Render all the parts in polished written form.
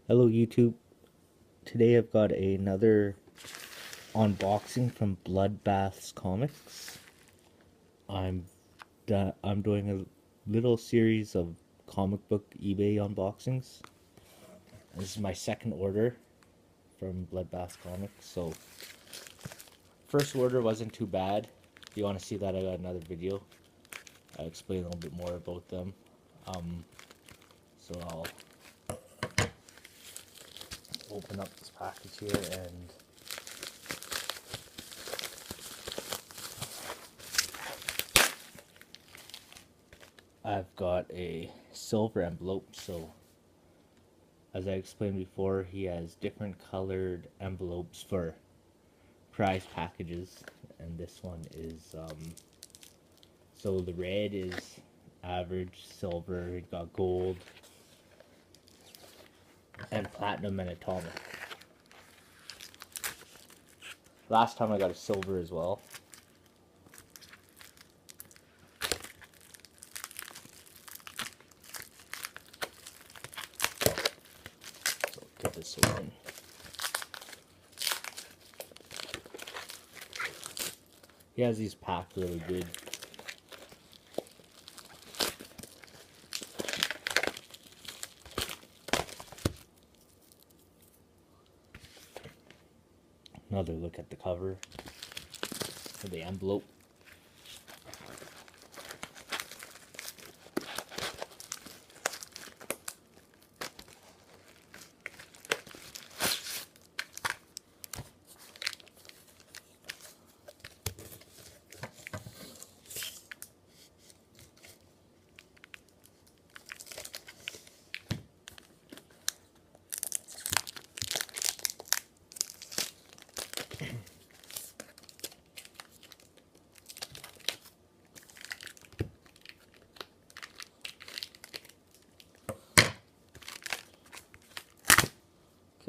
Hello YouTube. Today I've got another unboxing from Bloodbath Comics. I'm doing a little series of comic book eBay unboxings. This is my second order from Bloodbath Comics. So first order wasn't too bad. If you want to see that, I got another video. I explain a little bit more about them. So I'll open up this package here and I've got a silver envelope. So as I explained before, he has different colored envelopes for prize packages, and this one is so the red is average, silver, he got gold, and platinum and atomic. Last time I got a silver as well. So get this open. He has these packed really good. Another look at the cover for the envelope.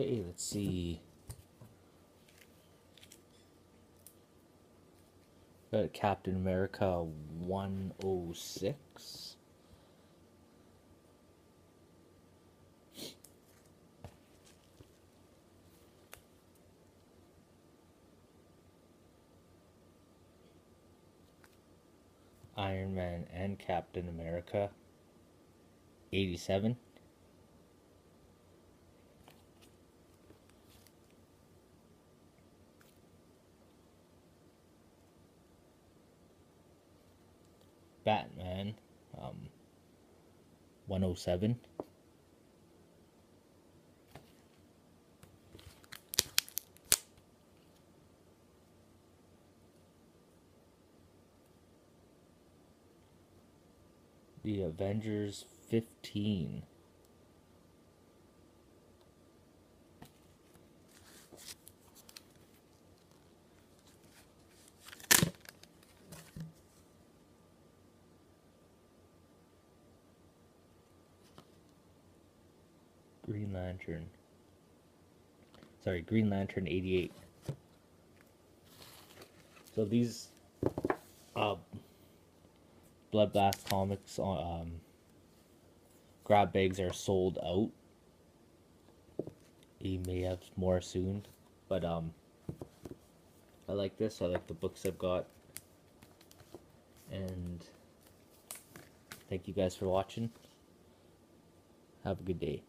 Okay, let's see. Got Captain America 106. Iron Man and Captain America 87. Batman 107. The Avengers 15. Green Lantern. Sorry, Green Lantern 88. So these Bloodbath Comics grab bags are sold out. He may have more soon, but I like this. I like the books I've got, and thank you guys for watching. Have a good day.